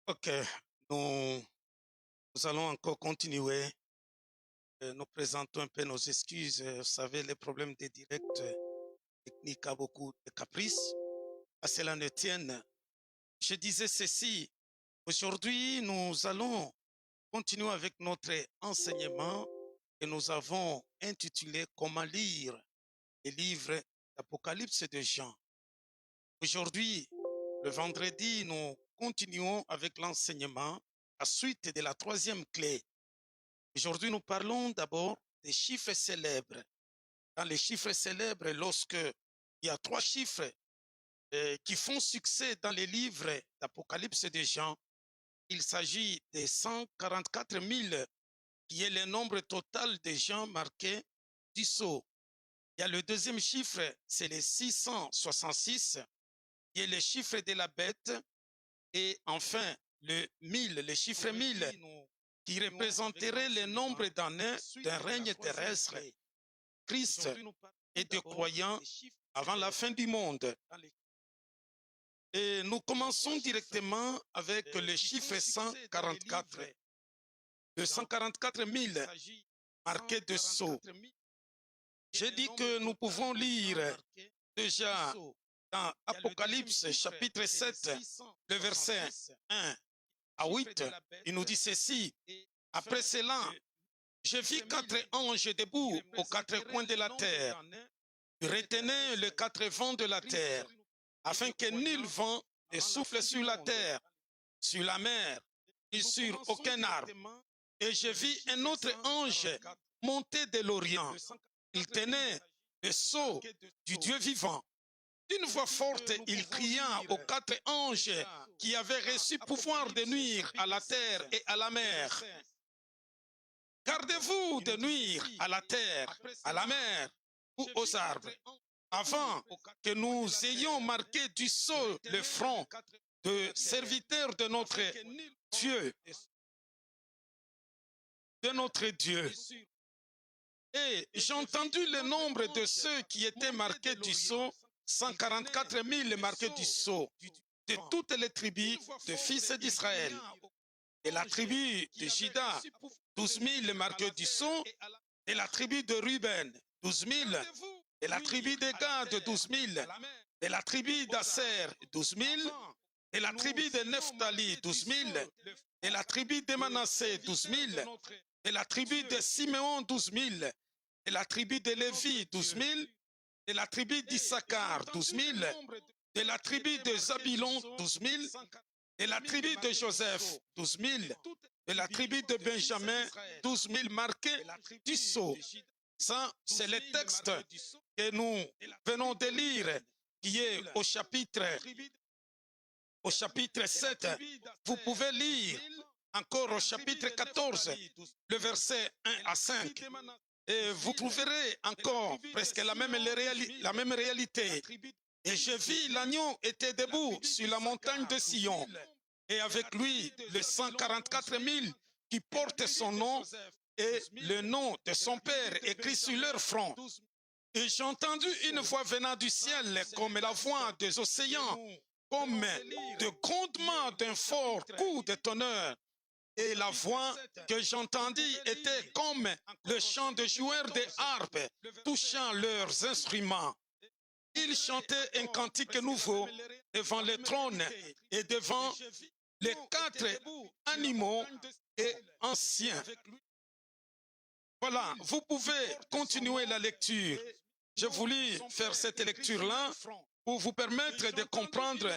Ok, nous, nous allons encore continuer. Nous présentons un peu nos excuses. Vous savez, les problèmes des directs techniques a beaucoup de caprices. À cela ne tienne. Je disais ceci. Aujourd'hui, nous allons continuer avec notre enseignement que nous avons intitulé Comment lire les livres d'Apocalypse de Jean. Aujourd'hui, le vendredi, nous continuons avec l'enseignement, la suite de la troisième clé. Aujourd'hui, nous parlons d'abord des chiffres célèbres. Dans les chiffres célèbres, lorsque il y a trois chiffres qui font succès dans les livres d'Apocalypse de Jean, il s'agit des 144 000, qui est le nombre total de gens marqués du sceau. Il y a le deuxième chiffre, c'est les 666, qui est le chiffre de la bête. Et enfin, le 1000, le chiffre 1000, qui représenterait le nombre d'années d'un règne terrestre, Christ et de croyants avant la fin du monde. Et nous commençons directement avec le chiffre 144. De 144 000 marqués de sceaux. J'ai dit que nous pouvons lire déjà dans Apocalypse chapitre 7, le verset 1 à 8, il nous dit ceci. Après cela, je vis quatre anges debout aux quatre coins de la terre. Ils retenaient les quatre vents de la terre, afin que nul vent ne souffle sur la terre, sur la mer, ni sur aucun arbre. Et je vis un autre ange monter de l'Orient. Il tenait le sceau du Dieu vivant. D'une voix forte, il cria aux quatre anges qui avaient reçu pouvoir de nuire à la terre et à la mer. Gardez-vous de nuire à la terre, à la mer ou aux arbres, avant que nous ayons marqué du sceau le front de serviteurs de notre Dieu. De notre Dieu. Et j'ai entendu le nombre de ceux qui étaient marqués du sceau, 144 000 marqués du sceau, de toutes les tribus de fils d'Israël. Et la tribu de Juda, 12 000 marqués du sceau, et la tribu de Ruben, 12 000, et la tribu de Gad, 12 000, et la tribu d'Aser, 12 000, et la tribu de Nephtali, 12 000, et la tribu de Manassé, 12 000, et la tribu de Siméon, 12 000, et la tribu de Lévi, 12 000, et la tribu d'Issachar, 12 000, et la tribu de Zabilon, 12 000, et la tribu de Joseph, 12 000, et la tribu de Benjamin, 12 000 marqués du sceau. Ça, c'est le texte que nous venons de lire, qui est au chapitre 7. Vous pouvez lire encore au chapitre 14, le verset 1 à 5. Et vous trouverez encore presque la même réalité. Et je vis l'agneau était debout sur la montagne de Sion, et avec lui les 144 000 qui portent son nom et le nom de son père écrit sur leur front. Et j'ai entendu une voix venant du ciel comme la voix des océans, comme de grondements d'un fort coup de tonnerre. Et la voix que j'entendis était comme le chant de joueurs de harpe touchant leurs instruments. Ils chantaient un cantique nouveau devant le trône et devant les quatre animaux et anciens. Voilà, vous pouvez continuer la lecture. J'ai voulu faire cette lecture-là pour vous permettre de comprendre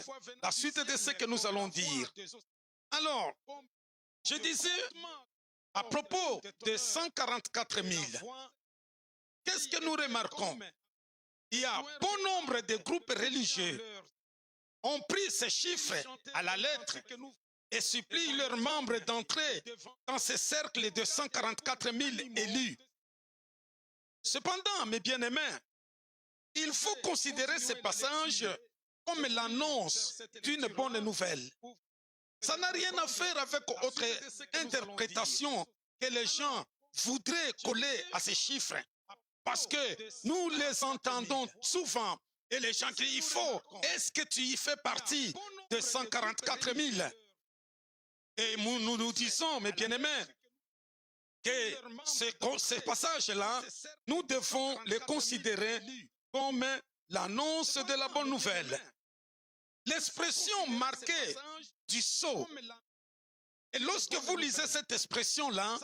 la suite de ce que nous allons dire. Alors, je disais, à propos de 144 000, qu'est-ce que nous remarquons? Il y a bon nombre de groupes religieux ont pris ces chiffres à la lettre et supplient leurs membres d'entrer dans ce cercle de 144 000 élus. Cependant, mes bien-aimés, il faut considérer ce passage comme l'annonce d'une bonne nouvelle. Ça n'a rien à faire avec autre interprétation que les gens voudraient coller à ces chiffres. Parce que nous les entendons souvent et les gens crient, il faut, est-ce que tu y fais partie de 144 000? Et nous disons, mes bien-aimés, que ces passages-là, nous devons les considérer comme l'annonce de la bonne nouvelle. L'expression marquée du sceau. Et lorsque vous lisez cette expression-là,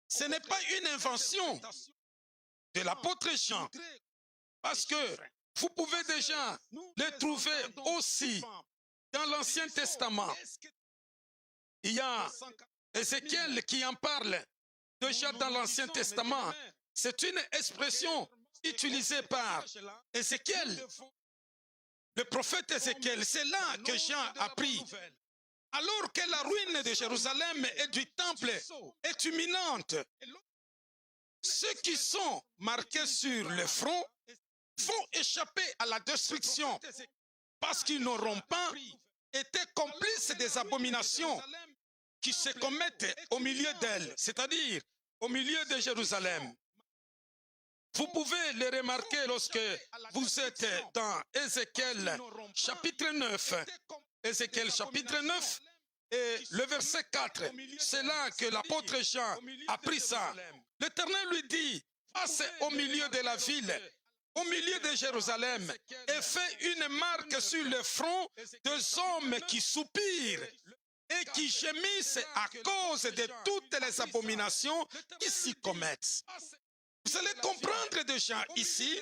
ce n'est pas une invention de l'apôtre Jean, parce que vous pouvez déjà les trouver aussi dans l'Ancien Testament. Il y a Ézéchiel qui en parle déjà dans l'Ancien Testament. C'est une expression utilisée par Ézéchiel, le prophète Ézéchiel. C'est là que Jean a pris. Alors que la ruine de Jérusalem et du temple est imminente, ceux qui sont marqués sur le front vont échapper à la destruction parce qu'ils n'auront pas été complices des abominations qui se commettent au milieu d'elle, c'est-à-dire au milieu de Jérusalem. Vous pouvez le remarquer lorsque vous êtes dans Ézéchiel chapitre 9. Ézéchiel chapitre 9 et le verset 4. C'est là que l'apôtre Jean a pris ça. L'Éternel lui dit, passe au milieu de la ville, au milieu de Jérusalem, et fait une marque sur le front des hommes qui soupirent et qui gémissent à cause de toutes les abominations qui s'y commettent. Vous allez comprendre déjà ici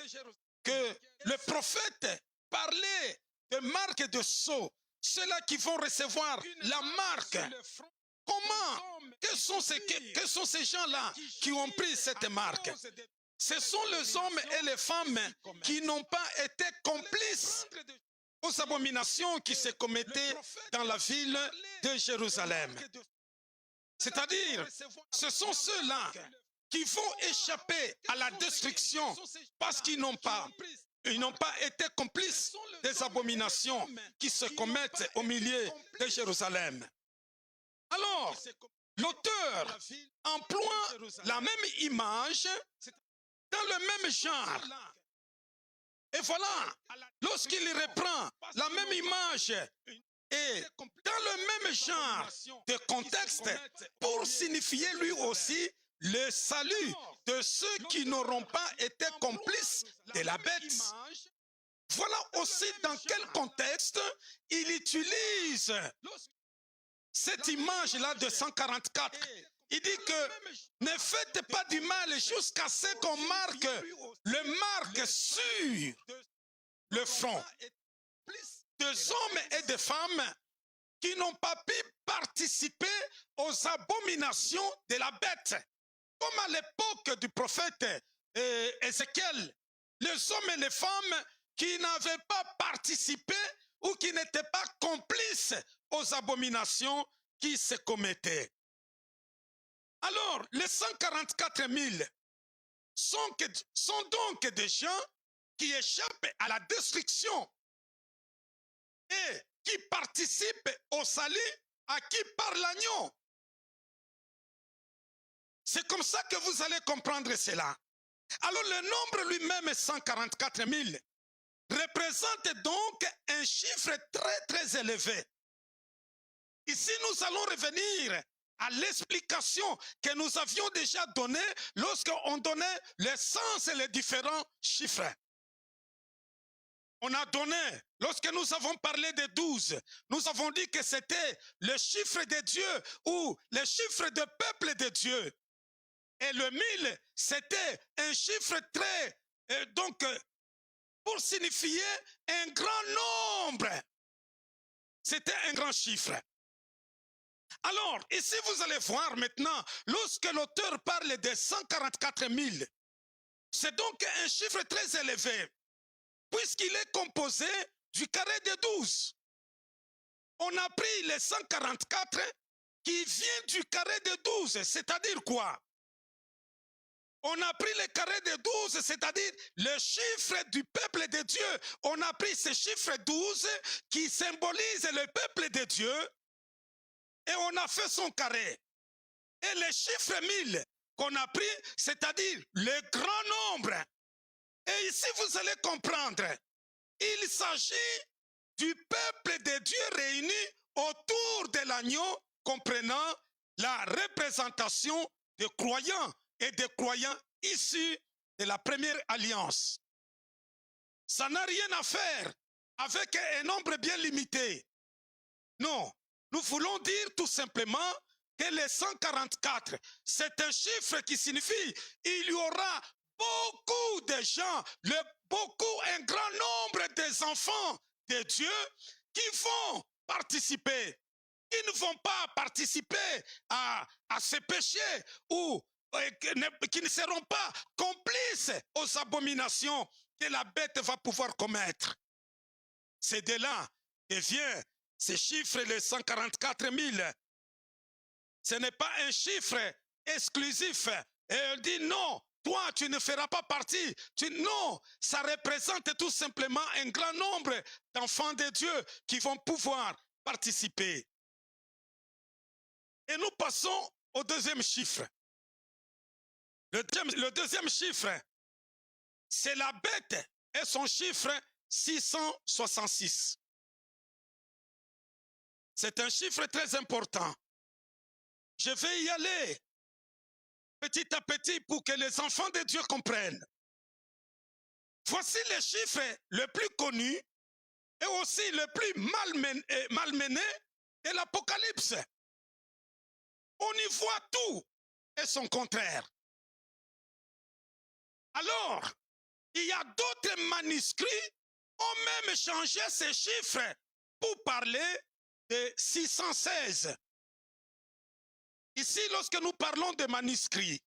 que le prophète parlait de marques de sceau, ceux-là qui vont recevoir la marque. Comment? Quels sont ces gens-là qui ont pris cette marque? Ce sont les hommes et les femmes qui n'ont pas été complices aux abominations qui se commettaient dans la ville de Jérusalem. C'est-à-dire, ce sont ceux-là qui vont échapper à la destruction parce qu'ils n'ont pas été complices des abominations qui se commettent au milieu de Jérusalem. Alors, l'auteur emploie la même image dans le même genre. Et voilà, lorsqu'il reprend la même image et dans le même genre de contexte pour signifier lui aussi le salut de ceux qui n'auront pas été complices de la bête. Voilà aussi dans quel contexte il utilise cette image-là de 144. Il dit que ne faites pas du mal jusqu'à ce qu'on marque sur le front. Des hommes et des femmes qui n'ont pas pu participer aux abominations de la bête. Comme à l'époque du prophète Ézéchiel, les hommes et les femmes qui n'avaient pas participé ou qui n'étaient pas complices aux abominations qui se commettaient. Alors, les 144 000 sont donc des gens qui échappent à la destruction et qui participent au salut à qui par l'agneau. C'est comme ça que vous allez comprendre cela. Alors le nombre lui-même, 144 000, représente donc un chiffre très très élevé. Ici, nous allons revenir à l'explication que nous avions déjà donnée lorsqu'on donnait le sens et les différents chiffres. On a donné, lorsque nous avons parlé de 12, nous avons dit que c'était le chiffre de Dieu ou le chiffre de peuple de Dieu. Et le 1000, c'était un chiffre très, donc, pour signifier un grand nombre. C'était un grand chiffre. Alors, ici, vous allez voir maintenant, lorsque l'auteur parle de 144 000, c'est donc un chiffre très élevé, puisqu'il est composé du carré de 12. On a pris les 144 qui vient du carré de 12, c'est-à-dire quoi? On a pris le carré de 12, c'est-à-dire le chiffre du peuple de Dieu. On a pris ce chiffre 12 qui symbolise le peuple de Dieu et on a fait son carré. Et le chiffre 1000 qu'on a pris, c'est-à-dire le grand nombre. Et ici, vous allez comprendre, il s'agit du peuple de Dieu réuni autour de l'agneau comprenant la représentation des croyants et des croyants issus de la première alliance. Ça n'a rien à faire avec un nombre bien limité. Non, nous voulons dire tout simplement que les 144, c'est un chiffre qui signifie il y aura beaucoup de gens, un grand nombre des enfants de Dieu qui vont participer. Ils ne vont pas participer à ces péchés ou qui ne seront pas complices aux abominations que la bête va pouvoir commettre. C'est de là que vient ce chiffre, les 144 000. Ce n'est pas un chiffre exclusif. Et elle dit non, toi tu ne feras pas partie. Non, ça représente tout simplement un grand nombre d'enfants de Dieu qui vont pouvoir participer. Et nous passons au deuxième chiffre. Le deuxième chiffre, c'est la bête et son chiffre 666. C'est un chiffre très important. Je vais y aller petit à petit pour que les enfants de Dieu comprennent. Voici le chiffre le plus connu et aussi le plus malmené de l'Apocalypse. On y voit tout et son contraire. Alors, il y a d'autres manuscrits qui ont même changé ces chiffres pour parler de 616. Ici, lorsque nous parlons de manuscrits,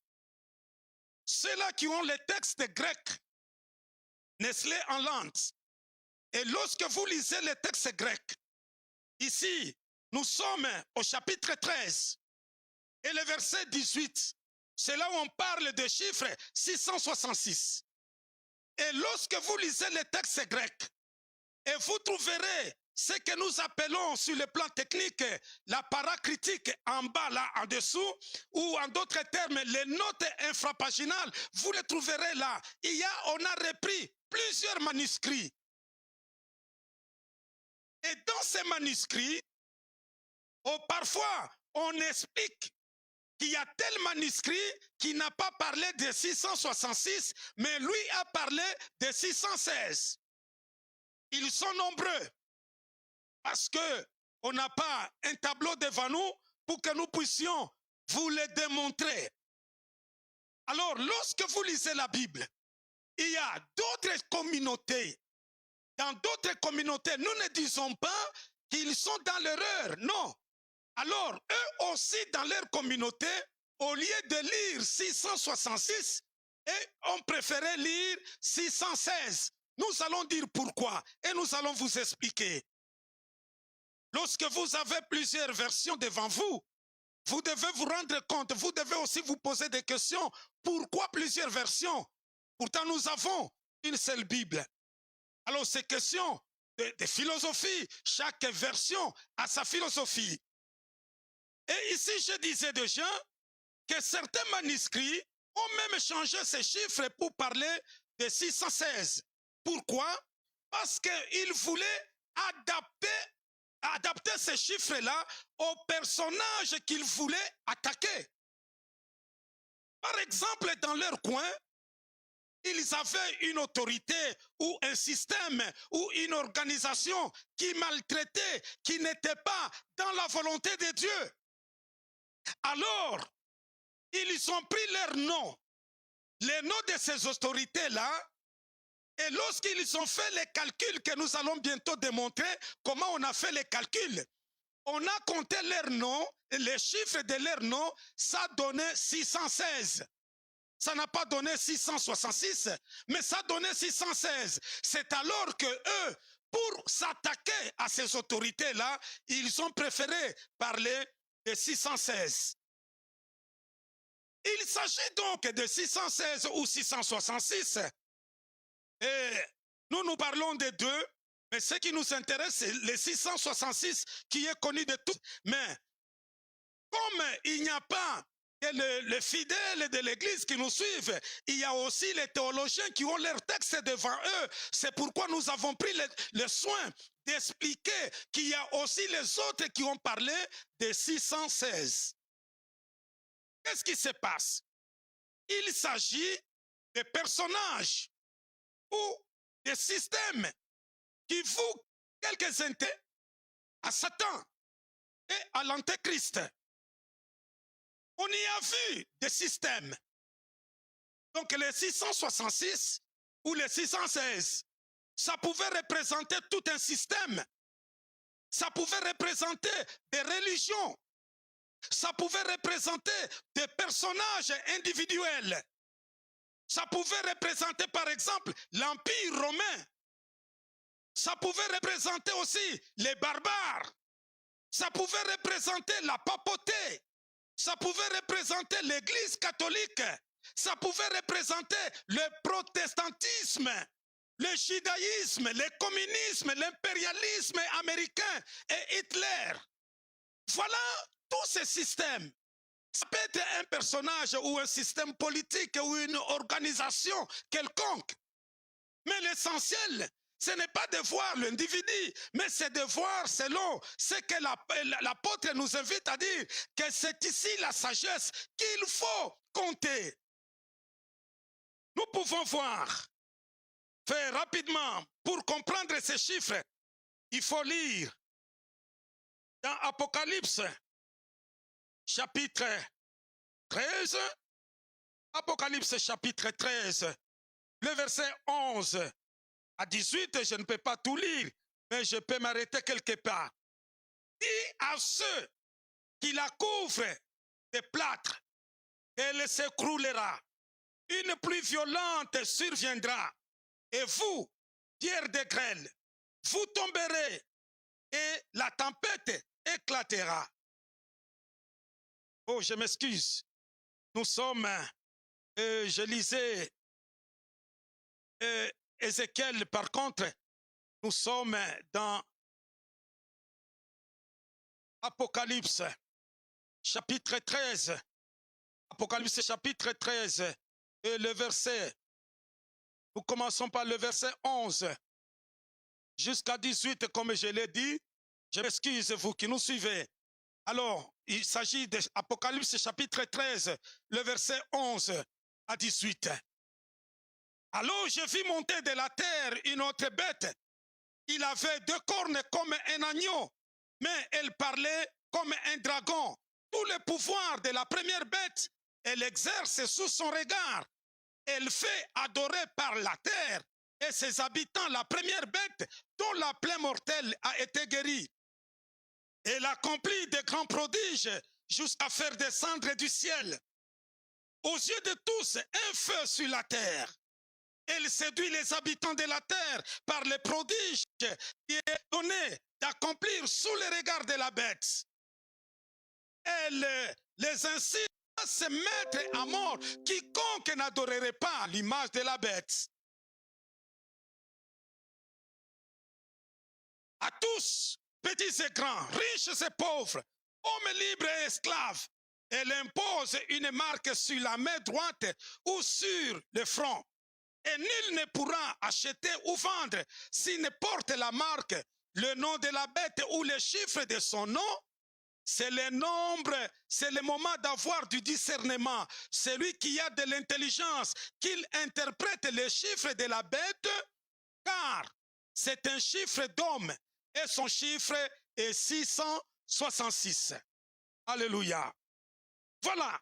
ceux-là qui ont les textes grecs, Nestlé en langue, et lorsque vous lisez les textes grecs, ici, nous sommes au chapitre 13 et le verset 18. C'est là où on parle de chiffres 666. Et lorsque vous lisez les textes grecs, et vous trouverez ce que nous appelons sur le plan technique la paracritique en bas, là, en dessous, ou en d'autres termes, les notes infrapaginales, vous les trouverez là. On a repris plusieurs manuscrits. Et dans ces manuscrits, parfois, on explique qu'il y a tel manuscrit qui n'a pas parlé de 666, mais lui a parlé de 616. Ils sont nombreux parce qu'on n'a pas un tableau devant nous pour que nous puissions vous le démontrer. Alors, lorsque vous lisez la Bible, il y a d'autres communautés. Dans d'autres communautés, nous ne disons pas qu'ils sont dans l'erreur, non. Alors, eux aussi, dans leur communauté, au lieu de lire 666, et ont préféré lire 616. Nous allons dire pourquoi et nous allons vous expliquer. Lorsque vous avez plusieurs versions devant vous, vous devez vous rendre compte, vous devez aussi vous poser des questions. Pourquoi plusieurs versions? Pourtant, nous avons une seule Bible. Alors, ces questions de philosophie, chaque version a sa philosophie. Et ici, je disais déjà que certains manuscrits ont même changé ces chiffres pour parler de 616. Pourquoi? Parce qu'ils voulaient adapter ces chiffres-là aux personnages qu'ils voulaient attaquer. Par exemple, dans leur coin, ils avaient une autorité ou un système ou une organisation qui maltraitait, qui n'était pas dans la volonté de Dieu. Alors, ils ont pris leur nom, les noms de ces autorités-là, et lorsqu'ils ont fait les calculs que nous allons bientôt démontrer, comment on a fait les calculs, on a compté leurs noms, les chiffres de leurs noms, ça donnait 616. Ça n'a pas donné 666, mais ça donnait 616. C'est alors que eux, pour s'attaquer à ces autorités-là, ils ont préféré parler de 616. Il s'agit donc de 616 ou 666. Et nous parlons des deux, mais ce qui nous intéresse, c'est le 666 qui est connu de tous. Mais comme il n'y a pas que les fidèles de l'Église qui nous suivent, il y a aussi les théologiens qui ont leurs textes devant eux. C'est pourquoi nous avons pris le soin d'expliquer qu'il y a aussi les autres qui ont parlé de 616. Qu'est-ce qui se passe? Il s'agit de personnages ou de systèmes qui vouent quelques intérêts à Satan et à l'Antéchrist. On y a vu des systèmes. Donc les 666 ou les 616, ça pouvait représenter tout un système. Ça pouvait représenter des religions. Ça pouvait représenter des personnages individuels. Ça pouvait représenter par exemple l'Empire romain. Ça pouvait représenter aussi les barbares. Ça pouvait représenter la papauté. Ça pouvait représenter l'Église catholique. Ça pouvait représenter le protestantisme, le judaïsme, le communisme, l'impérialisme américain et Hitler. Voilà tous ces systèmes. Ça peut être un personnage ou un système politique ou une organisation quelconque. Mais l'essentiel, ce n'est pas de voir l'individu, mais c'est de voir selon ce que l'apôtre nous invite à dire, que c'est ici la sagesse qu'il faut compter. Nous pouvons voir, faire rapidement, pour comprendre ces chiffres, il faut lire dans Apocalypse, chapitre 13, Apocalypse chapitre 13, le verset 11 à 18, je ne peux pas tout lire, mais je peux m'arrêter quelque part. Dis à ceux qui la couvrent de plâtre, elle s'écroulera. Une pluie violente surviendra. Et vous, pierre de grêle, vous tomberez et la tempête éclatera. Oh, je m'excuse. Nous sommes, je lisais Ézéchiel, par contre, nous sommes dans Apocalypse, chapitre 13. Apocalypse, chapitre 13, et le verset, nous commençons par le verset 11, jusqu'à 18, comme je l'ai dit. Je m'excuse, vous qui nous suivez. Alors, il s'agit d'Apocalypse, chapitre 13, le verset 11 à 18. Alors je vis monter de la terre une autre bête. Il avait 2 cornes comme un agneau, mais elle parlait comme un dragon. Tout le pouvoir de la première bête, elle exerce sous son regard. Elle fait adorer par la terre et ses habitants la première bête dont la plaie mortelle a été guérie. Elle accomplit de grands prodiges jusqu'à faire descendre du ciel aux yeux de tous un feu sur la terre. Elle séduit les habitants de la terre par les prodiges qui est donné d'accomplir sous le regard de la bête. Elle les incite à se mettre à mort quiconque n'adorerait pas l'image de la bête. À tous, petits et grands, riches et pauvres, hommes libres et esclaves, elle impose une marque sur la main droite ou sur le front. Et nul ne pourra acheter ou vendre s'il ne porte la marque, le nom de la bête ou le chiffre de son nom. C'est le nombre, c'est le moment d'avoir du discernement. Celui qui a de l'intelligence, qu'il interprète les chiffres de la bête, car c'est un chiffre d'homme et son chiffre est 666. Alléluia. Voilà.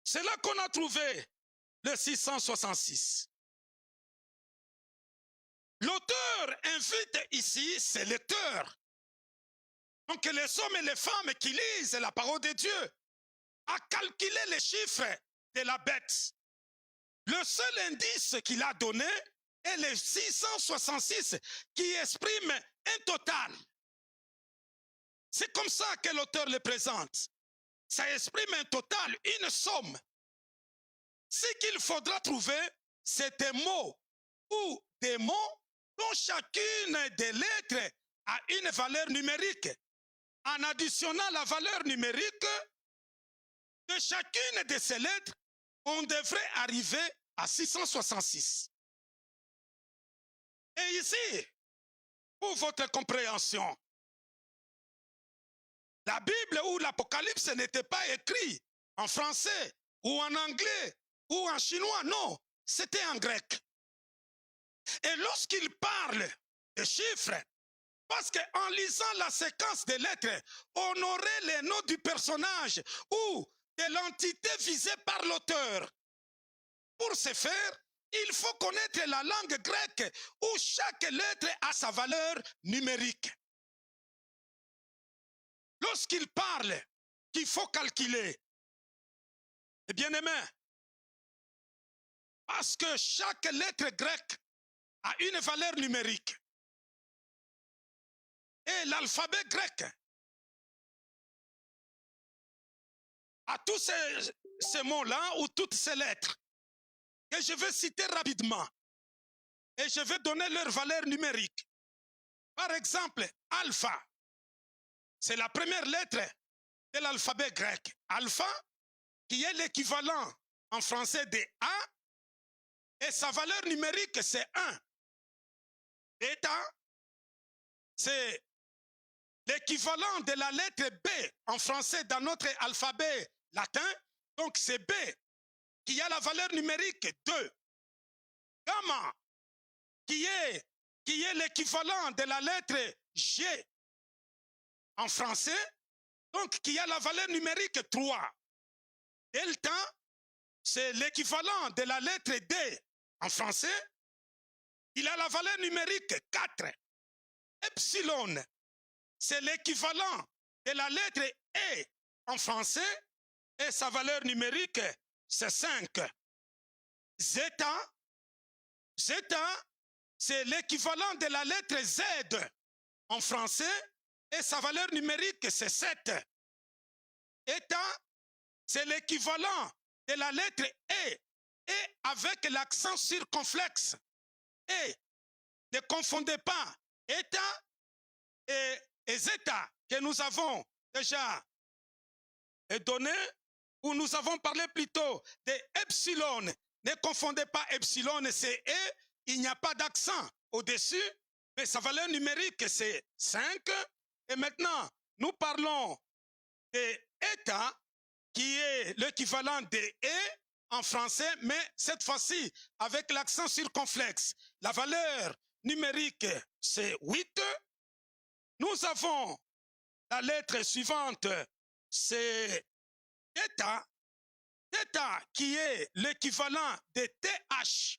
C'est là qu'on a trouvé le 666. L'auteur invite ici ses lecteurs. Donc les hommes et les femmes qui lisent la parole de Dieu à calculer les chiffres de la bête. Le seul indice qu'il a donné est le 666 qui exprime un total. C'est comme ça que l'auteur le présente. Ça exprime un total, une somme. Ce qu'il faudra trouver, c'est un mot ou des mots dont chacune des lettres a une valeur numérique. En additionnant la valeur numérique, de chacune de ces lettres, on devrait arriver à 666. Et ici, pour votre compréhension, la Bible ou l'Apocalypse n'était pas écrit en français ou en anglais ou en chinois, non, c'était en grec. Et lorsqu'il parle de chiffres, parce qu'en lisant la séquence des lettres, on aurait les noms du personnage ou de l'entité visée par l'auteur. Pour ce faire, il faut connaître la langue grecque où chaque lettre a sa valeur numérique. Lorsqu'il parle qu'il faut calculer, et bien aimé, parce que chaque lettre grecque a une valeur numérique. Et l'alphabet grec a tous ces mots-là ou toutes ces lettres que je vais citer rapidement. Et je vais donner leur valeur numérique. Par exemple, alpha, c'est la première lettre de l'alphabet grec. Alpha, qui est l'équivalent en français de A, et sa valeur numérique, c'est 1. Beta, c'est l'équivalent de la lettre B en français dans notre alphabet latin. Donc, c'est B qui a la valeur numérique 2. Gamma, qui est l'équivalent de la lettre G en français, donc qui a la valeur numérique 3. Delta, c'est l'équivalent de la lettre D en français, il a la valeur numérique 4. Epsilon, c'est l'équivalent de la lettre E en français, et sa valeur numérique, c'est 5. Zeta, c'est l'équivalent de la lettre Z en français, et sa valeur numérique, c'est 7. Eta, c'est l'équivalent de la lettre E, et avec l'accent circonflexe. Et ne confondez pas Eta et Zeta que nous avons déjà donné, ou nous avons parlé plutôt de Epsilon. Ne confondez pas Epsilon, c'est E, il n'y a pas d'accent au-dessus, mais sa valeur numérique c'est 5. Et maintenant, nous parlons de Eta, qui est l'équivalent de E en français, mais cette fois-ci avec l'accent circonflexe. La valeur numérique, c'est 8. Nous avons la lettre suivante, c'est Theta. Theta, qui est l'équivalent de TH,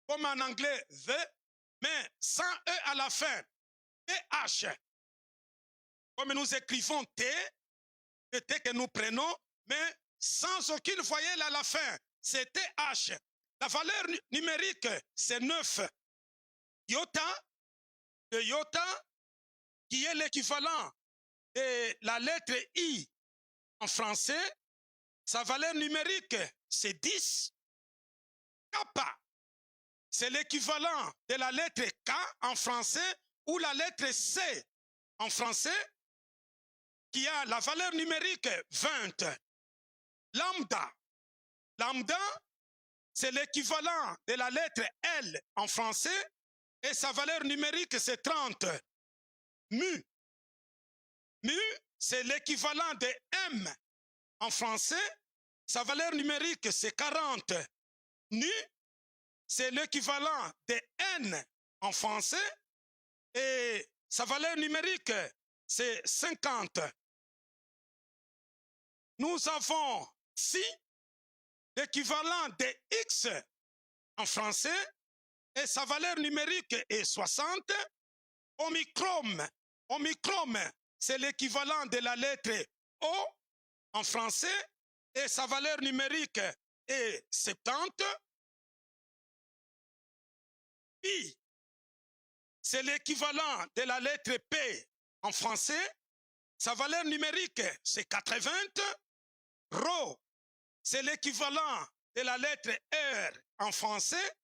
comme en anglais the, mais sans E à la fin. TH, comme nous écrivons T, le T que nous prenons, mais sans aucune voyelle à la fin. C'est TH. La valeur numérique, c'est 9. Iota, de iota, qui est l'équivalent de la lettre I en français, sa valeur numérique, c'est 10. Kappa, c'est l'équivalent de la lettre K en français ou la lettre C en français, qui a la valeur numérique 20. Lambda, c'est l'équivalent de la lettre L en français et sa valeur numérique c'est 30. Mu, c'est l'équivalent de M en français, sa valeur numérique c'est 40. Nu, c'est l'équivalent de N en français et sa valeur numérique c'est 50. Nous avons Si, l'équivalent de X en français, et sa valeur numérique est 60. Omicron, c'est l'équivalent de la lettre O en français, et sa valeur numérique est 70. Pi, c'est l'équivalent de la lettre P en français, sa valeur numérique c'est 80. Rho, c'est l'équivalent de la lettre R en français,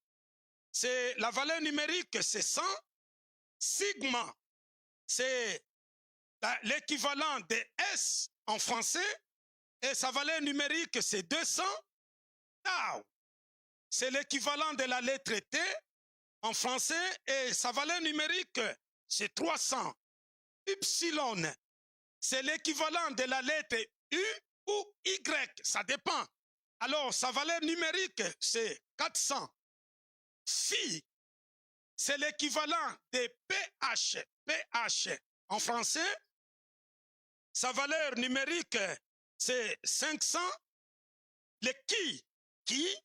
c'est la valeur numérique c'est 100. Sigma, c'est l'équivalent de S en français et sa valeur numérique, c'est 200. Tau, c'est l'équivalent de la lettre T en français, et sa valeur numérique, c'est 300. Y, c'est l'équivalent de la lettre U ou Y, ça dépend. Alors, sa valeur numérique, c'est 400. Phi, c'est l'équivalent de PH. PH, en français, sa valeur numérique, c'est 500. Le qui,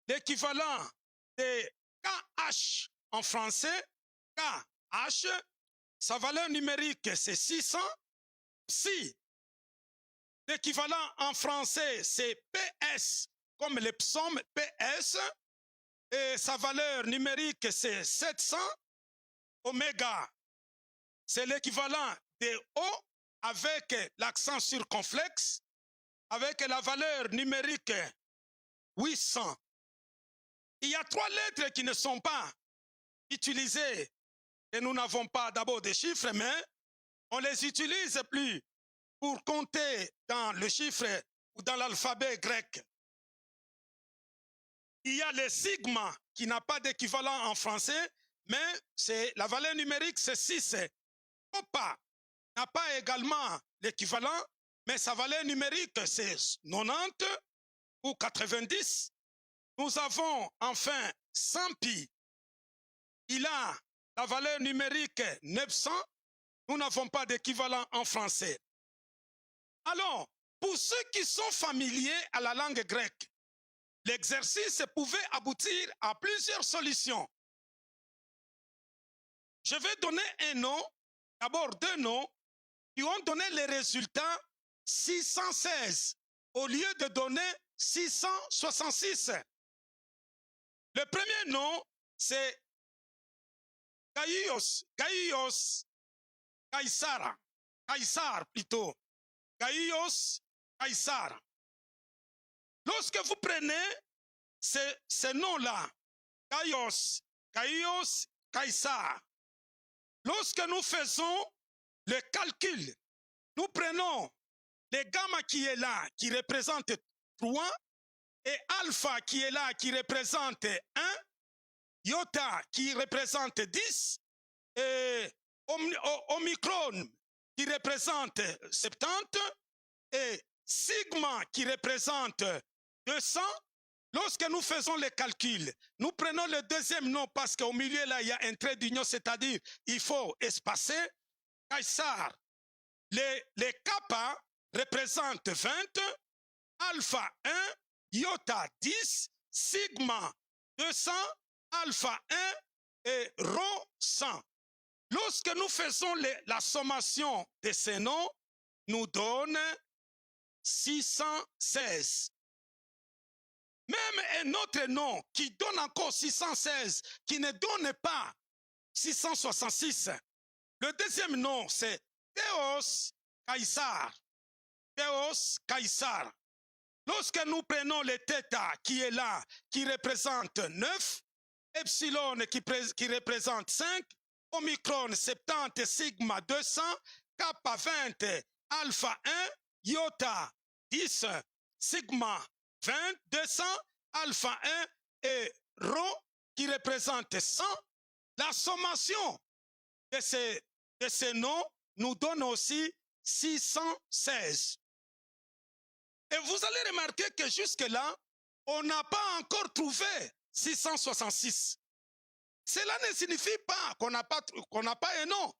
l'équivalent de KH en français, KH, sa valeur numérique, c'est 600. Psi, l'équivalent en français, c'est PS, comme le psaume PS, et sa valeur numérique, c'est 700. Oméga, c'est l'équivalent de O avec l'accent circonflexe, avec la valeur numérique 800. Il y a 3 lettres qui ne sont pas utilisées, et nous n'avons pas d'abord de chiffres, mais on les utilise plus pour compter dans le chiffre ou dans l'alphabet grec. Il y a le sigma qui n'a pas d'équivalent en français, mais c'est la valeur numérique, c'est 6. Opa n'a pas également l'équivalent, mais sa valeur numérique, c'est 90 ou 90. Nous avons enfin 100 pi. Il a la valeur numérique 900. Nous n'avons pas d'équivalent en français. Alors, pour ceux qui sont familiers à la langue grecque, l'exercice pouvait aboutir à plusieurs solutions. Je vais donner un nom, d'abord 2 noms, qui ont donné les résultats 616 au lieu de donner 666. Le premier nom, c'est Gaius, Caesar plutôt. Gaius, Caesar. Lorsque vous prenez ce nom-là, Gaius, Caesar, lorsque nous faisons le calcul, nous prenons le gamma qui est là, qui représente 3, et alpha qui est là, qui représente 1, iota qui représente 10, et omicron qui représente 70, et sigma qui représente 200. Lorsque nous faisons les calculs, nous prenons le deuxième nom parce qu'au milieu là, il y a un trait d'union, c'est-à-dire il faut espacer. Caesar, les kappa représentent 20, alpha 1, iota 10, sigma 200, alpha 1 et rho 100. Lorsque nous faisons la sommation de ces noms, nous donne 616. Même un autre nom qui donne encore 616, qui ne donne pas 666. Le deuxième nom, c'est Théos Caesar. Théos Caesar. Lorsque nous prenons le θ qui est là, qui représente 9, epsilon qui représente 5, omicron 70, sigma 200, kappa 20, alpha 1, iota 10, sigma 20, 200, alpha 1 et rho qui représente 100, la sommation de ces noms nous donne aussi 616. Et vous allez remarquer que jusque-là, on n'a pas encore trouvé 666. Cela ne signifie pas qu'on n'a pas un nom.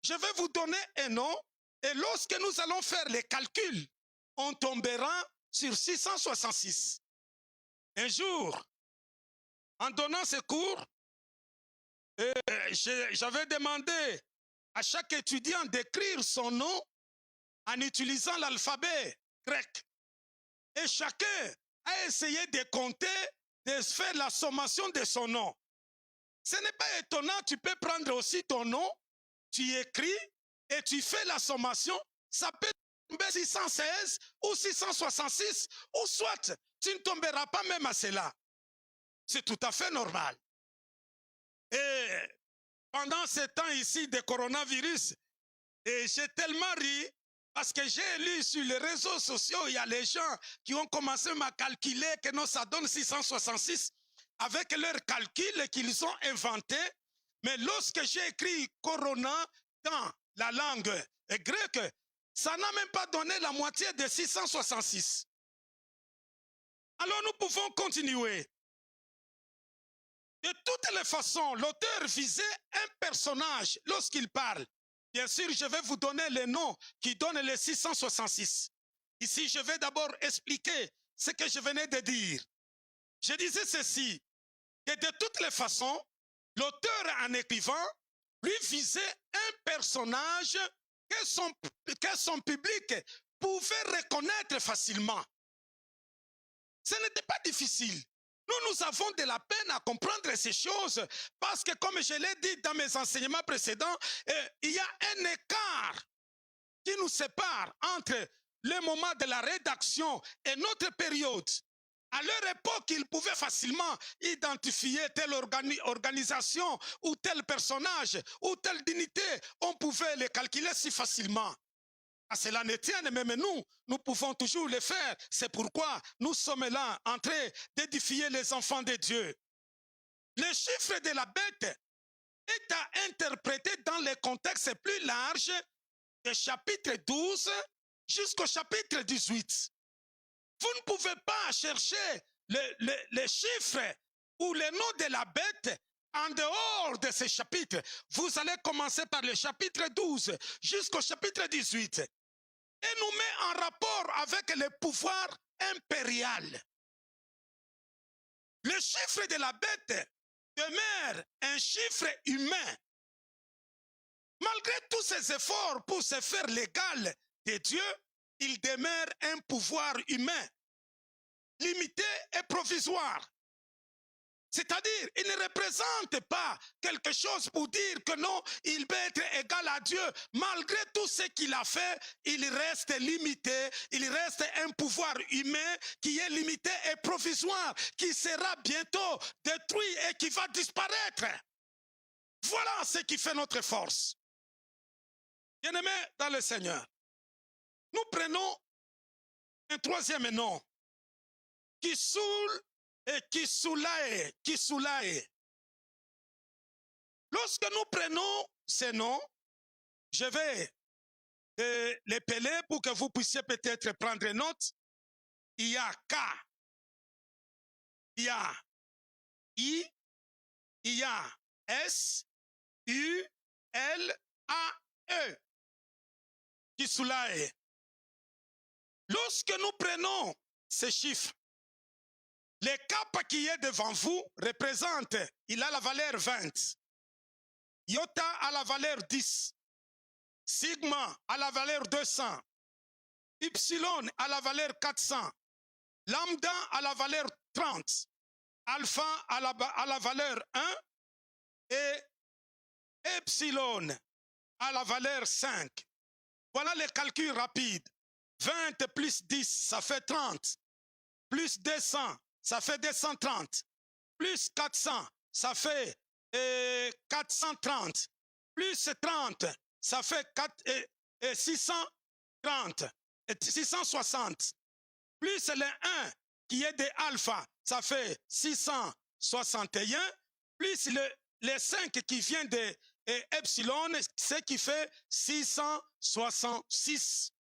Je vais vous donner un nom, et lorsque nous allons faire les calculs, on tombera sur 666. Un jour, en donnant ce cours, j'avais demandé à chaque étudiant d'écrire son nom en utilisant l'alphabet grec. Et chacun a essayé de compter, de faire la sommation de son nom. Ce n'est pas étonnant, tu peux prendre aussi ton nom, tu écris et tu fais la sommation. Ça peut tomber 616 ou 666, ou soit tu ne tomberas pas même à cela. C'est tout à fait normal. Et pendant ce temps ici de coronavirus, j'ai tellement ri Parce que j'ai lu sur les réseaux sociaux, il y a les gens qui ont commencé à calculer que non, ça donne 666 avec leurs calculs qu'ils ont inventés. Mais lorsque j'ai écrit Corona dans la langue grecque, ça n'a même pas donné la moitié de 666. Alors nous pouvons continuer. De toutes les façons, l'auteur visait un personnage lorsqu'il parle. Bien sûr, je vais vous donner les noms qui donnent les 666. Ici, je vais d'abord expliquer ce que je venais de dire. Je disais ceci, que de toutes les façons, l'auteur en écrivant lui visait un personnage que son public pouvait reconnaître facilement. Ce n'était pas difficile. Nous avons de la peine à comprendre ces choses parce que, comme je l'ai dit dans mes enseignements précédents, il y a un écart qui nous sépare entre le moment de la rédaction et notre période. À leur époque, ils pouvaient facilement identifier telle organisation ou tel personnage ou telle dignité. On pouvait les calculer si facilement. À cela ne tienne, même nous pouvons toujours le faire. C'est pourquoi nous sommes là en train d'édifier les enfants de Dieu. Le chiffre de la bête est à interpréter dans les contextes plus larges du chapitre 12 jusqu'au chapitre 18. Vous ne pouvez pas chercher les chiffres ou les noms de la bête en dehors de ces chapitres. Vous allez commencer par le chapitre 12 jusqu'au chapitre 18. Et nous met en rapport avec le pouvoir impérial. Le chiffre de la bête demeure un chiffre humain. Malgré tous ses efforts pour se faire l'égal de Dieu, il demeure un pouvoir humain, limité et provisoire. C'est-à-dire, il ne représente pas quelque chose pour dire que non, il peut être égal à Dieu. Malgré tout ce qu'il a fait, il reste limité, il reste un pouvoir humain qui est limité et provisoire, qui sera bientôt détruit et qui va disparaître. Voilà ce qui fait notre force. Bien-aimés dans le Seigneur, nous prenons un troisième nom, Kisoul et Kisulae. Lorsque nous prenons ces noms, je vais les peler pour que vous puissiez peut-être prendre note. Il y a K, il y a I, il y a S, U, L, A, E. Kisulae. Lorsque nous prenons ces chiffres, le cap qui est devant vous représente, il a la valeur 20. Iota a la valeur 10. Sigma a la valeur 200. Ypsilon a la valeur 400. Lambda a la valeur 30. Alpha a la valeur 1. Et epsilon a la valeur 5. Voilà les calculs rapides. 20 plus 10, ça fait 30. Plus 200, ça fait 230. Plus 400, ça fait 430. Plus 30, ça fait 630. 660. Plus le 1 qui est de alpha, ça fait 661. Plus le 5 qui vient de epsilon, ce qui fait 666.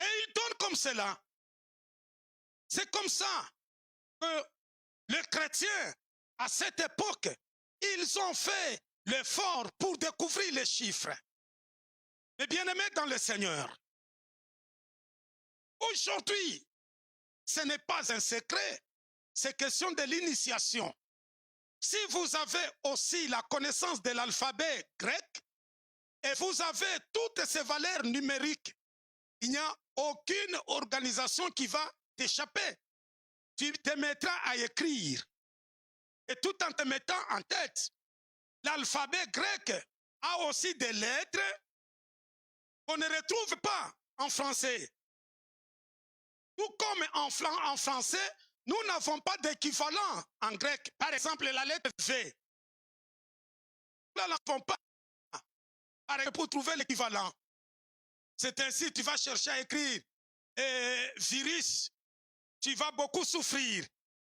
Et il donne comme cela. C'est comme ça que les chrétiens, à cette époque, ils ont fait l'effort pour découvrir les chiffres. Mais bien-aimés dans le Seigneur, aujourd'hui, ce n'est pas un secret, c'est question de l'initiation. Si vous avez aussi la connaissance de l'alphabet grec, et vous avez toutes ces valeurs numériques, il n'y a aucune organisation qui va t'échapper. Tu te mettras à écrire. Et tout en te mettant en tête, l'alphabet grec a aussi des lettres qu'on ne retrouve pas en français. Tout comme en français, nous n'avons pas d'équivalent en grec. Par exemple, la lettre V. Nous n'avons pas pour trouver l'équivalent. C'est ainsi que tu vas chercher à écrire virus, tu vas beaucoup souffrir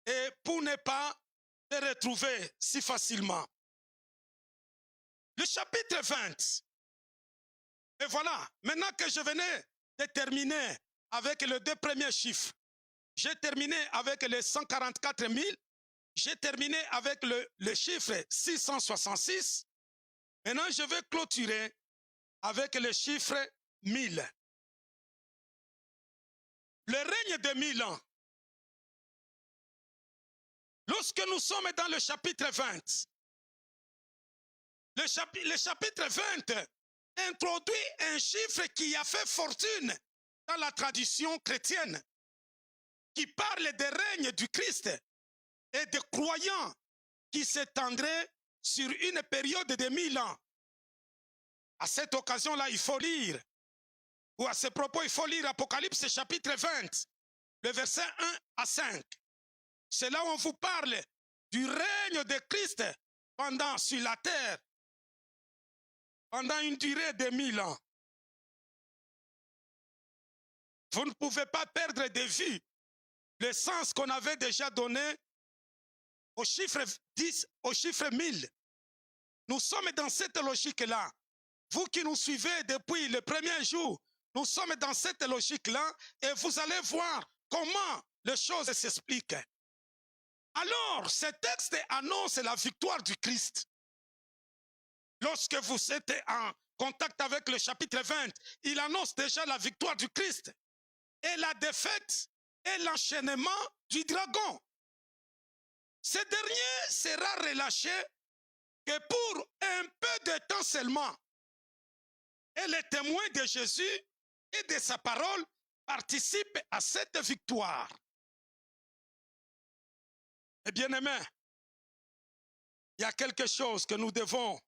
et pour ne pas te retrouver si facilement. Le chapitre 20. Et voilà, maintenant que je venais de terminer avec les deux premiers chiffres, j'ai terminé avec les 144 000, j'ai terminé avec le chiffre 666. Maintenant, je vais clôturer avec le chiffre 1000. Le règne de 1000 ans. Lorsque nous sommes dans le chapitre 20, le chapitre 20 introduit un chiffre qui a fait fortune dans la tradition chrétienne, qui parle des règnes du Christ et des croyants qui s'étendraient sur une période de 1000 ans. À cette occasion-là, il faut lire, ou à ce propos, il faut lire Apocalypse chapitre 20, le verset 1 à 5. C'est là où on vous parle du règne de Christ sur la terre, pendant une durée de 1000 ans. Vous ne pouvez pas perdre de vue le sens qu'on avait déjà donné au chiffre 10, au chiffre 1000. Nous sommes dans cette logique-là. Vous qui nous suivez depuis le premier jour, nous sommes dans cette logique-là et vous allez voir comment les choses s'expliquent. Alors, ce texte annonce la victoire du Christ. Lorsque vous êtes en contact avec le chapitre 20, il annonce déjà la victoire du Christ et la défaite et l'enchaînement du dragon. Ce dernier sera relâché que pour un peu de temps seulement. Et les témoins de Jésus et de sa parole participent à cette victoire. Et bien aimés, il y a quelque chose que nous devons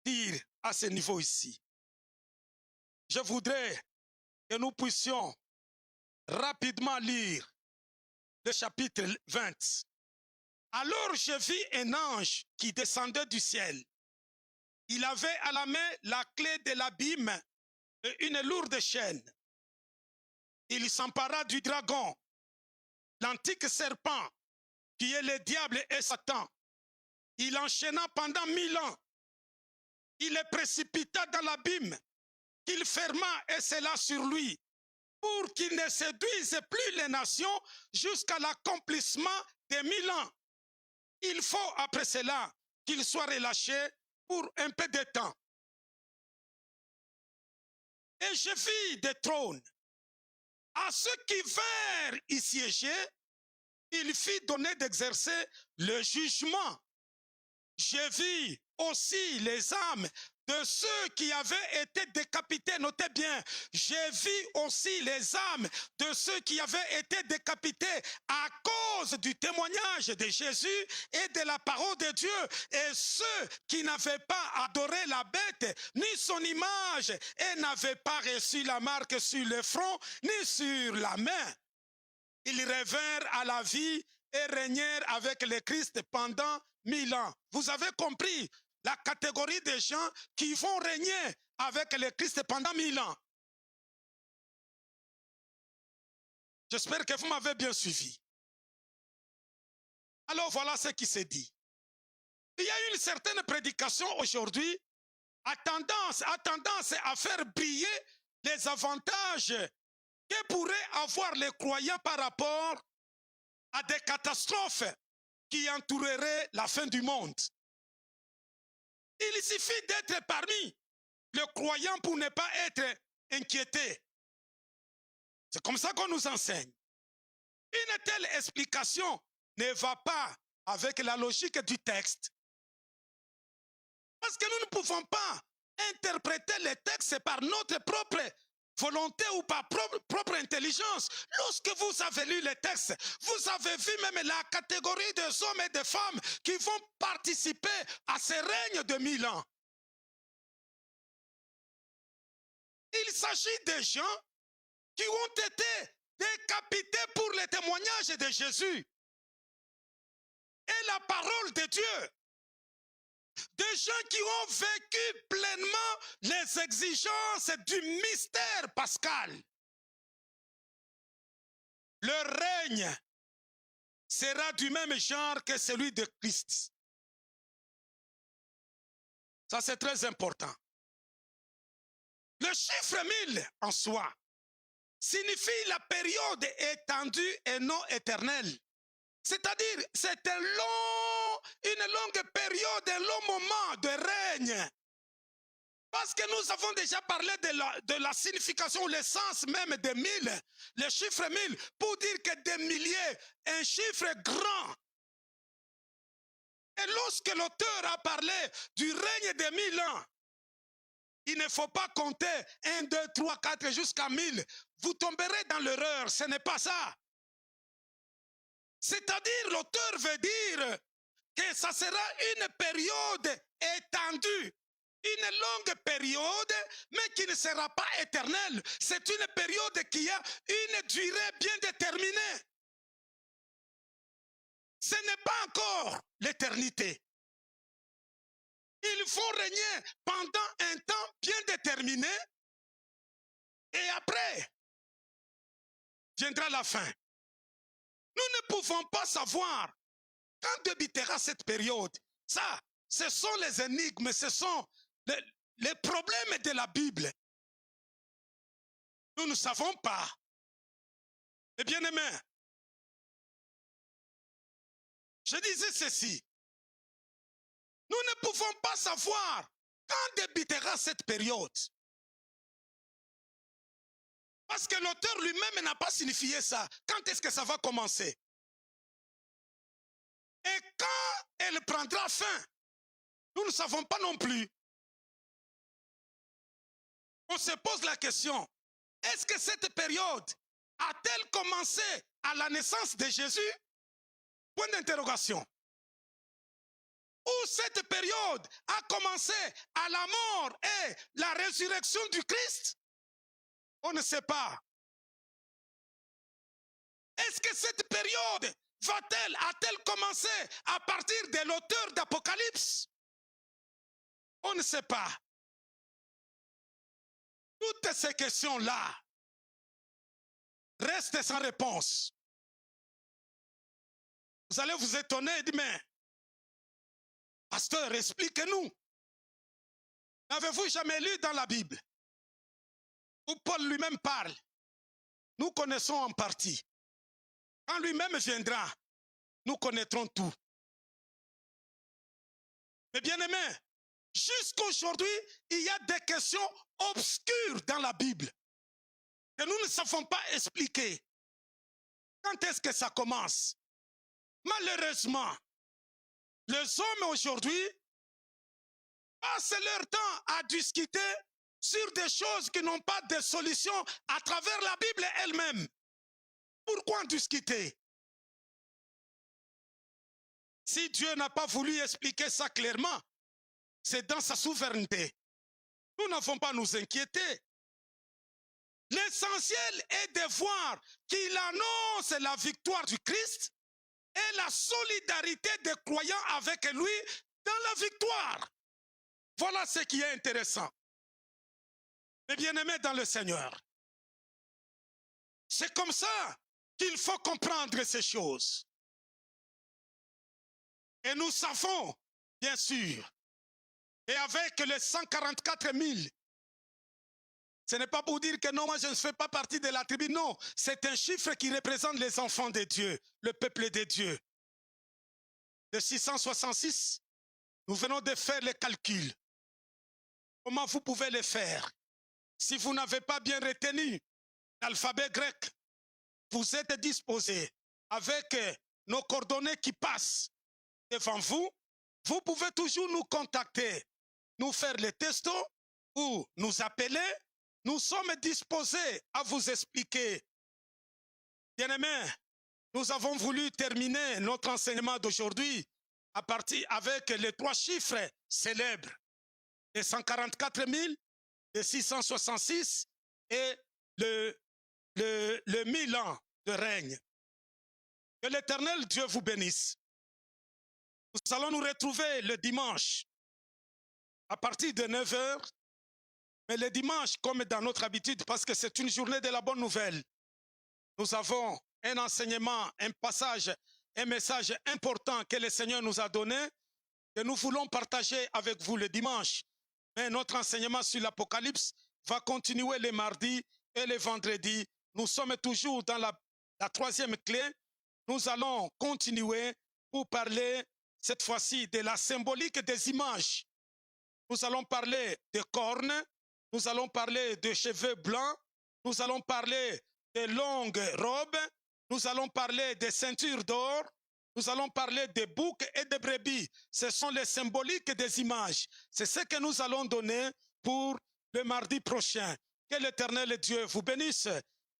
dire à ce niveau ici. Je voudrais que nous puissions rapidement lire le chapitre 20. Alors je vis un ange qui descendait du ciel. Il avait à la main la clé de l'abîme et une lourde chaîne. Il s'empara du dragon, l'antique serpent, qui est le diable et Satan. Il enchaîna pendant 1000 ans. Il le précipita dans l'abîme, qu'il ferma et scella sur lui, pour qu'il ne séduise plus les nations jusqu'à l'accomplissement des 1000 ans. Il faut après cela qu'il soit relâché pour un peu de temps. Et je vis des trônes. À ceux qui vinrent y siéger, il fit donner d'exercer le jugement. Je vis aussi les âmes de ceux qui avaient été décapités. Notez bien, j'ai vu aussi les âmes de ceux qui avaient été décapités à cause du témoignage de Jésus et de la parole de Dieu, et ceux qui n'avaient pas adoré la bête ni son image et n'avaient pas reçu la marque sur le front ni sur la main. Ils revinrent à la vie et régnèrent avec le Christ pendant 1000 ans. Vous avez compris la catégorie des gens qui vont régner avec le Christ pendant 1000 ans. J'espère que vous m'avez bien suivi. Alors voilà ce qui s'est dit. Il y a une certaine prédication aujourd'hui a tendance à faire briller les avantages que pourraient avoir les croyants par rapport à des catastrophes qui entoureraient la fin du monde. Il suffit d'être parmi les croyants pour ne pas être inquiété. C'est comme ça qu'on nous enseigne. Une telle explication ne va pas avec la logique du texte. Parce que nous ne pouvons pas interpréter les textes par notre propre volonté ou par propre intelligence. Lorsque vous avez lu les textes, vous avez vu même la catégorie des hommes et des femmes qui vont participer à ce règne de 1000 ans. Il s'agit des gens qui ont été décapités pour le témoignage de Jésus et la parole de Dieu. Des gens qui ont vécu pleinement les les exigences du mystère pascal, le règne sera du même genre que celui de Christ. Ça, c'est très important. Le chiffre 1000 en soi signifie la période étendue et non éternelle. C'est-à-dire, c'est une longue période, un long moment de règne. Parce que nous avons déjà parlé de la signification, l'essence même des 1000, le chiffre 1000, pour dire que des milliers, un chiffre grand. Et lorsque l'auteur a parlé du règne des 1000 ans, il ne faut pas compter 1, 2, 3, 4 jusqu'à 1000. Vous tomberez dans l'erreur, ce n'est pas ça. C'est-à-dire, l'auteur veut dire que ça sera une période étendue, une longue période, mais qui ne sera pas éternelle. C'est une période qui a une durée bien déterminée. Ce n'est pas encore l'éternité. Ils vont régner pendant un temps bien déterminé et après viendra la fin. Nous ne pouvons pas savoir quand débutera cette période. Ça, ce sont les énigmes, ce sont les problèmes de la Bible. Nous ne savons pas. Et bien aimé, je disais ceci. Nous ne pouvons pas savoir quand débutera cette période. Parce que l'auteur lui-même n'a pas signifié ça. Quand est-ce que ça va commencer? Et quand elle prendra fin? Nous ne savons pas non plus. On se pose la question, est-ce que cette période a-t-elle commencé à la naissance de Jésus? Point d'interrogation. Ou cette période a commencé à la mort et la résurrection du Christ? On ne sait pas. Est-ce que cette période a-t-elle commencé à partir de l'auteur d'Apocalypse? On ne sait pas. Toutes ces questions-là restent sans réponse. Vous allez vous étonner et dire, mais, pasteur, expliquez-nous. N'avez-vous jamais lu dans la Bible où Paul lui-même parle? Nous connaissons en partie. Quand lui-même viendra, nous connaîtrons tout. Mais bien aimé, jusqu'aujourd'hui, il y a des questions obscures dans la Bible que nous ne savons pas expliquer. Quand est-ce que ça commence? Malheureusement, les hommes aujourd'hui passent leur temps à discuter sur des choses qui n'ont pas de solution à travers la Bible elle-même. Pourquoi en discuter? Si Dieu n'a pas voulu expliquer ça clairement, c'est dans sa souveraineté. Nous n'avons pas à nous inquiéter. L'essentiel est de voir qu'il annonce la victoire du Christ et la solidarité des croyants avec lui dans la victoire. Voilà ce qui est intéressant. Mes bien-aimés dans le Seigneur, c'est comme ça qu'il faut comprendre ces choses. Et nous savons, bien sûr, et avec les 144 000, ce n'est pas pour dire que non, moi je ne fais pas partie de la tribu, non. C'est un chiffre qui représente les enfants de Dieu, le peuple de Dieu. De 666, nous venons de faire les calculs. Comment vous pouvez les faire? Si vous n'avez pas bien retenu l'alphabet grec, vous êtes disposé avec nos coordonnées qui passent devant vous. Vous pouvez toujours nous contacter, nous faire les testos ou nous appeler. Nous sommes disposés à vous expliquer. Bien-aimés, nous avons voulu terminer notre enseignement d'aujourd'hui à partir avec les 3 chiffres célèbres, les 144 000, les 666 et le 1000 ans de règne. Que l'Éternel Dieu vous bénisse. Nous allons nous retrouver le dimanche à partir de 9 h Mais le dimanche, comme dans notre habitude, parce que c'est une journée de la bonne nouvelle, nous avons un enseignement, un passage, un message important que le Seigneur nous a donné, que nous voulons partager avec vous le dimanche. Mais notre enseignement sur l'Apocalypse va continuer les mardis et les vendredis. Nous sommes toujours dans la troisième clé. Nous allons continuer pour parler cette fois-ci de la symbolique des images. Nous allons parler de cornes, nous allons parler de cheveux blancs, nous allons parler de longues robes, nous allons parler des ceintures d'or, nous allons parler des boucs et des brebis. Ce sont les symboliques des images. C'est ce que nous allons donner pour le mardi prochain. Que l'Éternel Dieu vous bénisse.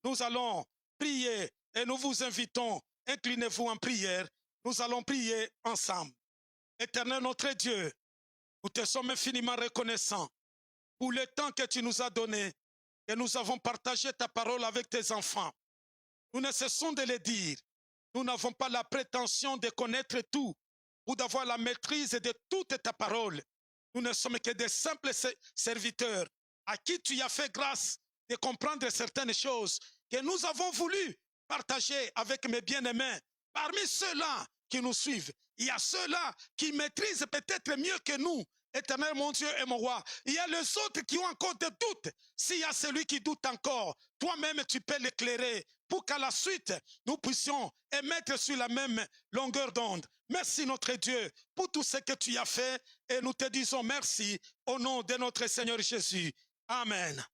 Nous allons prier et nous vous invitons, inclinez-vous en prière. Nous allons prier ensemble. Éternel notre Dieu, nous te sommes infiniment reconnaissants pour le temps que tu nous as donné et nous avons partagé ta parole avec tes enfants. Nous ne cessons de le dire. Nous n'avons pas la prétention de connaître tout ou d'avoir la maîtrise de toute ta parole. Nous ne sommes que des simples serviteurs à qui tu as fait grâce de comprendre certaines choses que nous avons voulu partager avec mes bien-aimés. Parmi ceux-là qui nous suivent, il y a ceux-là qui maîtrisent peut-être mieux que nous. Éternel, mon Dieu et mon roi. Il y a les autres qui ont encore des doutes. S'il y a celui qui doute encore, toi-même tu peux l'éclairer pour qu'à la suite, nous puissions émettre sur la même longueur d'onde. Merci notre Dieu pour tout ce que tu as fait et nous te disons merci au nom de notre Seigneur Jésus. Amen.